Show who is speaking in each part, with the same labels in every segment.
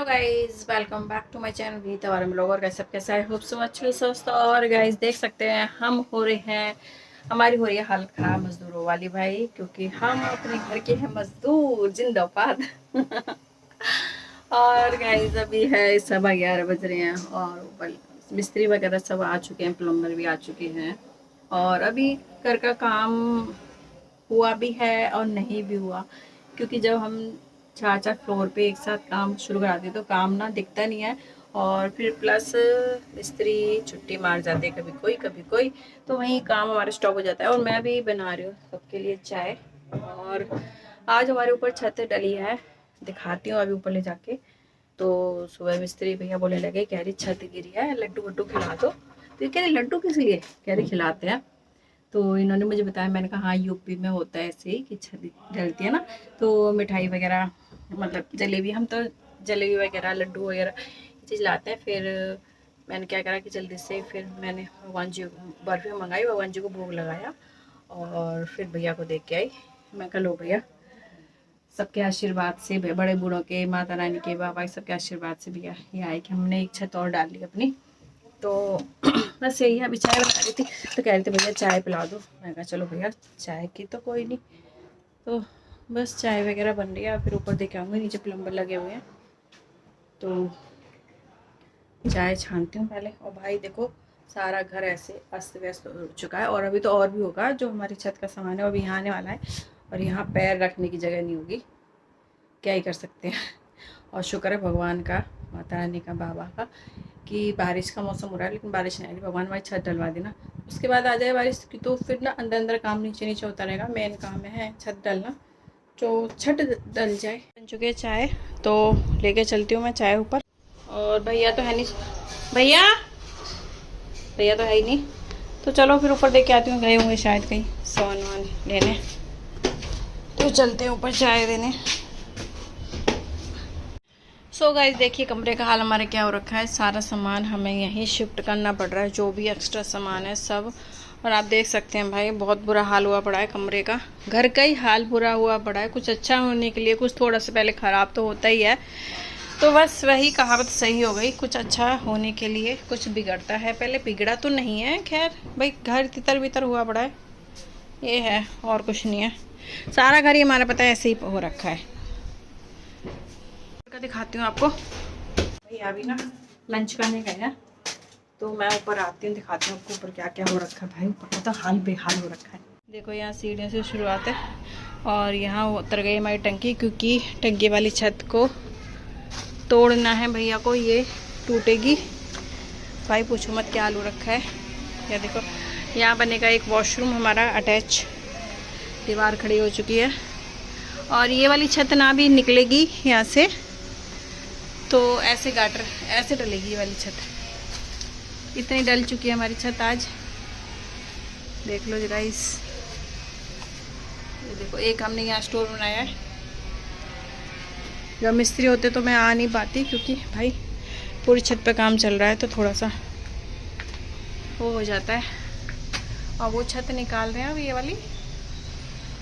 Speaker 1: Hello guys, welcome back to my channel Geeta Varam blogger. Guys सब कैसा है? होप सो अच्छे स्वस्थ। और गाइस देख सकते हैं हम हो रहे हैं, हमारी हो रही है हालत खराब मजदूरों वाली भाई, क्योंकि हम अपने घर के हैं मजदूर जिंदाबाद। और गाइस अभी है 11:15 बज रहे हैं और ऊपर मिस्त्री वगैरह सब आ चुके हैं, प्लम्बर भी आ चुके हैं। और अभी घर का काम हुआ भी है और नहीं भी हुआ, क्योंकि जब हम 4-4 फ्लोर पे एक साथ काम शुरू करा दें तो काम ना दिखता नहीं है। और फिर प्लस मिस्त्री छुट्टी मार जाते हैं, कभी कोई, तो वहीं काम हमारा स्टॉप हो जाता है। और मैं भी बना रही हूँ सबके लिए चाय। और आज हमारे ऊपर छत डली है, दिखाती हूँ अभी ऊपर ले जाके। तो सुबह मिस्त्री भैया बोलने लगे, कह रही छत गिरी है, लड्डू वड्डू खिला दो। तो ये कह रही लड्डू किस लिए? कह रही खिलाते हैं। तो इन्होंने मुझे बताया, मैंने कहा हाँ यूपी में होता है ऐसे ही कि छत डलती है ना, तो मिठाई वगैरह मतलब जलेबी, हम तो जलेबी वगैरह लड्डू वगैरह चीज़ लाते हैं। फिर मैंने क्या करा कि जल्दी से फिर मैंने भगवान जी बर्फ़ी मंगाई, भगवान जी को भोग लगाया और फिर भैया को देख के आई। मैं कहा लो भैया, सबके आशीर्वाद से, बड़े बूढ़ों के, माता रानी के, बाबा के सबके आशीर्वाद से भैया ये आए कि हमने एक छत और डाल ली अपनी। तो बस यही है। अभी चाय बना रही थी तो कह रहे थे भैया चाय पिला दो। मैं कहा चलो भैया, चाय की तो कोई नहीं। तो बस चाय वगैरह बन रही है, फिर ऊपर देख आऊँगी, नीचे प्लम्बर लगे हुए हैं तो चाय छानती हूँ पहले। और भाई देखो, सारा घर ऐसे अस्त व्यस्त हो चुका है। और अभी तो और भी होगा, जो हमारी छत का सामान है वो अभी यहाँ आने वाला है और यहाँ पैर रखने की जगह नहीं होगी, क्या ही कर सकते हैं। और शुक्र है भगवान का, माता रानी का, बाबा का, कि बारिश का मौसम हो रहा है लेकिन बारिश नहीं आ रही। भगवान हमारी छत डलवा देना, उसके बाद आ जाए बारिश की, तो फिर ना अंदर अंदर काम नीचे नीचे होता रहेगा। मेन काम है छत डलना, तो छत डल जाए। बन चुकी है चाय, तो लेके चलती हूँ मैं चाय ऊपर। और भैया तो है नहीं, भैया भैया तो है ही नहीं, तो चलो फिर ऊपर देख के आती हूँ, गए होंगे शायद कहीं सामान वामान लेने। तो चलते हैं ऊपर चाय देने। सो गाइस देखिए कमरे का हाल हमारे क्या हो रखा है। सारा सामान हमें यहीं शिफ्ट करना पड़ रहा है, जो भी एक्स्ट्रा सामान है सब। और आप देख सकते हैं भाई, बहुत बुरा हाल हुआ पड़ा है कमरे का, घर का ही हाल बुरा हुआ पड़ा है। कुछ अच्छा होने के लिए कुछ थोड़ा सा पहले ख़राब तो होता ही है। तो बस वही कहावत सही हो गई, कुछ अच्छा होने के लिए कुछ बिगड़ता है पहले। बिगड़ा तो नहीं है, खैर भाई घर तितर बितर हुआ पड़ा है, ये है, और कुछ नहीं है। सारा घर ही हमारा पता है ऐसे ही हो रखा है। दिखाती हूँ आपको। भैया अभी ना लंच करने गए हैं, तो मैं ऊपर आती हूँ, दिखाती हूँ आपको ऊपर क्या क्या हो रखा है। भाई ऊपर तो हाल बेहाल हो रखा है। देखो यहाँ सीढ़ियों से शुरुआत है और यहाँ उतर गई हमारी टंकी, क्योंकि टंकी वाली छत को तोड़ना है भैया को, ये टूटेगी। भाई पूछो मत क्या आलू रखा है। या देखो यहाँ बनेगा एक वॉशरूम हमारा अटैच, दीवार खड़ी हो चुकी है। और ये वाली छत ना भी निकलेगी यहाँ से, तो ऐसे गाटर ऐसे डलेगी ये वाली छत। इतनी डल चुकी है हमारी छत आज, देख लो जरा। इस ये देखो, एक हमने यहाँ स्टोर बनाया है। जब मिस्त्री होते तो मैं आ नहीं पाती, क्योंकि भाई पूरी छत पे काम चल रहा है, तो थोड़ा सा वो हो जाता है। और वो छत निकाल रहे हैं अब ये वाली,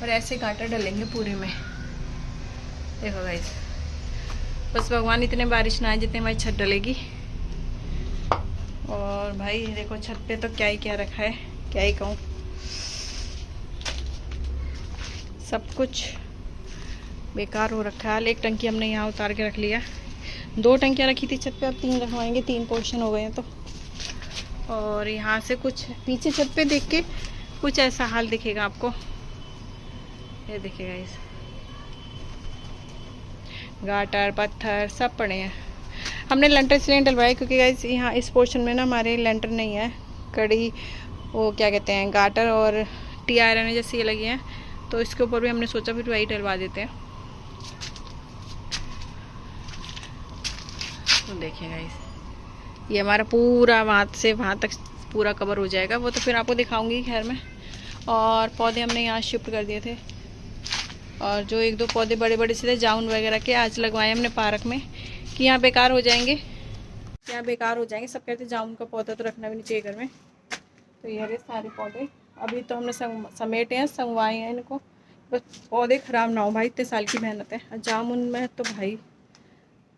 Speaker 1: और ऐसे गाटर डलेंगे पूरे में। देखो गाइस, बस भगवान इतने बारिश ना आए जितने हमारी छत डलेगी। और भाई देखो छत पे तो क्या ही क्या रखा है, क्या ही कहूँ, सब कुछ बेकार हो रखा है। एक टंकी हमने यहाँ उतार के रख लिया, 2 टंकियाँ रखी थी छत पे, अब 3 रखवाएंगे, 3 पोर्शन हो गए हैं तो। और यहाँ से कुछ पीछे छत पे देख के कुछ ऐसा हाल दिखेगा आपको, ये दिखेगा। इस गाटर पत्थर सब पड़े हैं। हमने लेंटर इसलिए डलवाया क्योंकि गाइस यहाँ इस पोर्शन में ना हमारे लेंटर नहीं है, कड़ी वो क्या कहते हैं, गाटर और टी आयरन जैसी ये लगी हैं, तो इसके ऊपर भी हमने सोचा फिर वही डलवा देते हैं। तो देखिए गाइस, ये हमारा पूरा वहाँ से वहाँ तक पूरा कवर हो जाएगा, वो तो फिर आपको दिखाऊंगी खैर में। और पौधे हमने यहाँ शिफ्ट कर दिए थे, और जो 1-2 पौधे बड़े बड़े से थे जामुन वगैरह के, आज लगवाए हमने पार्क में, कि यहाँ बेकार हो जाएंगे, यहाँ बेकार हो जाएंगे। सब कहते हैं जामुन का पौधा तो रखना भी नहीं चाहिए घर में। तो ये रहे सारे पौधे, अभी तो हमने समेटे हैं, संगवाए हैं इनको, बस पौधे ख़राब ना हो भाई, इतने साल की मेहनत है। जामुन में तो भाई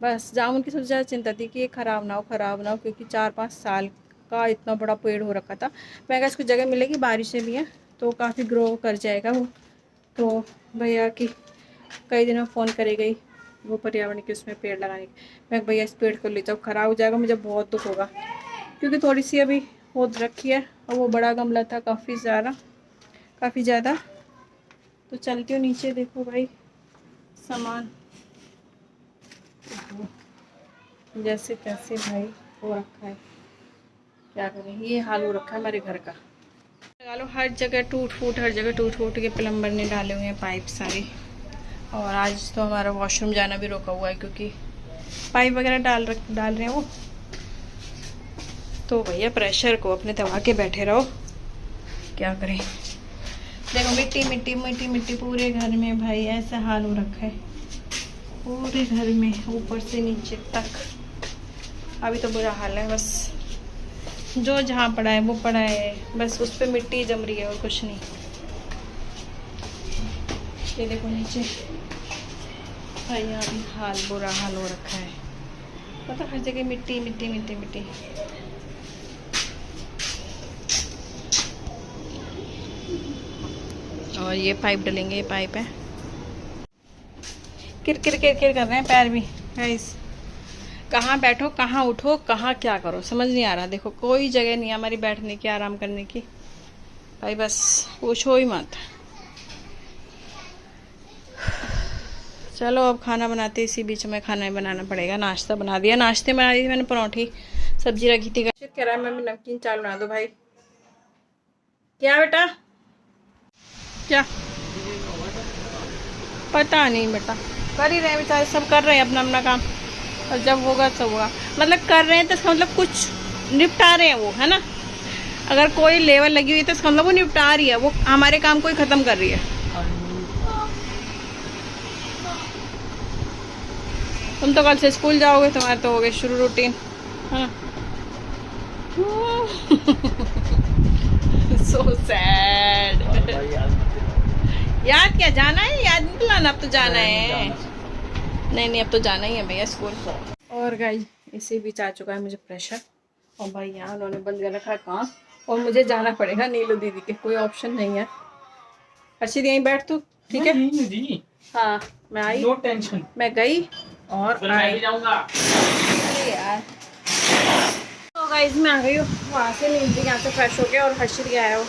Speaker 1: बस जामुन की सबसे ज़्यादा चिंता थी कि ये ख़राब ना हो, ख़राब ना हो, क्योंकि 4-5 साल का इतना बड़ा पेड़ हो रखा था। मैं अगर इसको जगह मिलेगी, बारिशें भी हैं तो काफ़ी ग्रो कर जाएगा वो। तो भैया की कई दिनों फ़ोन करे गई वो पर्यावरण के उसमें पेड़ लगाने की। मैं भैया इस पेड़ को ले जाओ, ख़राब हो जाएगा, मुझे बहुत दुख होगा, क्योंकि थोड़ी सी अभी हो रखी है और वो बड़ा गमला था काफ़ी ज़्यादा। तो चलती हूँ नीचे, देखो भाई सामान जैसे तैसे भाई हो रखा है, क्या करें, ये हाल हो रखा है हमारे घर का। लगा लो हर जगह टूट फूट के प्लम्बर ने डाले हुए हैं पाइप सारे। और आज तो हमारा वॉशरूम जाना भी रोका हुआ है, क्योंकि पाइप वगैरह डाल रहे हैं वो। तो भैया प्रेशर को अपने दबा के बैठे रहो, क्या करें। देखो मिट्टी पूरे घर में भाई, ऐसा हाल हो रखा है पूरे घर में, ऊपर से नीचे तक। अभी तो बुरा हाल है, बस जो जहाँ पड़ा है वो पड़ा है, बस उस पर मिट्टी जम रही है और कुछ नहीं। ये देखो नीचे भाई, अभी बुरा हाल हो रखा है, मतलब हर जगह मिट्टी। और ये पाइप डलेंगे, ये पाइप है, किर कर रहे हैं पैर भी गाइस। कहाँ बैठो, कहाँ उठो, कहाँ क्या करो, समझ नहीं आ रहा। देखो कोई जगह नहीं है हमारी बैठने की, आराम करने की भाई, बस पूछो ही मत। चलो अब खाना बनाते, इसी बीच में खाना ही बनाना पड़ेगा। नाश्ता बना दिया, नाश्ते बना दी मैंने, परोठी सब्जी रखी थी। कह रहा है मम्मी नमकीन चावल बना दो भाई। क्या बेटा, क्या पता नहीं बेटा, कर ही रहे हैं बेचारे, सब कर रहे हैं अपना अपना काम, और जब होगा सब होगा। मतलब कर रहे हैं तो इसका मतलब कुछ निपटा रहे हैं वो, है ना। अगर कोई लेवल लगी हुई तो इसका मतलब वो निपटा रही है, वो हमारे काम को ही ख़त्म कर रही है। तुम तो कल से स्कूल जाओगे, तुम्हारे तो हो गए शुरू रूटीन, है ना। So sad. याद क्या, जाना है, याद नहीं दिलाना, अब तो जाना है। नहीं अब तो जाना ही है भैया स्कूल। और गाइस इसी बीच आ चुका है मुझे प्रेशर, और भाई यहाँ उन्होंने बंद कर रखा है काम, और मुझे जाना पड़ेगा नीलू दीदी के, कोई ऑप्शन नहीं है। अर्षित यहीं बैठ तू, ठीक है। हाँ मैं आई, नो टेंशन, मैं गई और आई जाऊंगा। अरे यार, तो गाइस मैं आ गई हूँ वहाँ से, नीलू दी यहाँ से फ्रेश हो गया और हर्षित गया है वो।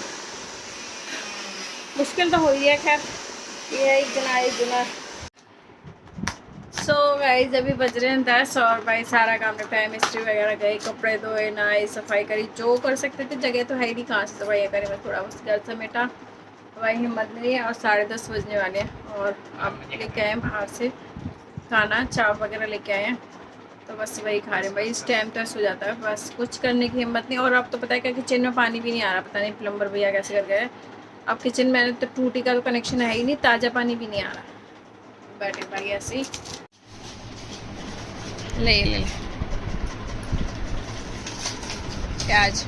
Speaker 1: मुश्किल तो हो ही है, खैर ये है एक गुना। सो गाइस अभी बज रहे हैं 10, और भाई सारा काम निपटाया, मिस्त्री वगैरह गए, कपड़े धोए, नहाई, सफाई करी, जो कर सकते थे। जगह तो है ही नहीं, कहाँ से सफाई करें, मैं थोड़ा बस घर समेटा, भाई हिम्मत नहीं है। और 10:30 बजने वाले हैं, और अब लेके आए हैं बाहर से खाना, चाप वगैरह लेके आए हैं, तो बस वही खा रहे हैं भाई। इस टाइम तो हो जाता है, बस कुछ करने की हिम्मत नहीं। और अब तो पता है क्या, किचन में पानी भी नहीं आ रहा, पता नहीं प्लम्बर भैया कैसे कर गए। अब किचन में तो टूटी का तो कनेक्शन है ही नहीं, ताज़ा पानी भी नहीं आ रहा। बैठे भाई ऐसे ही, ले प्याज।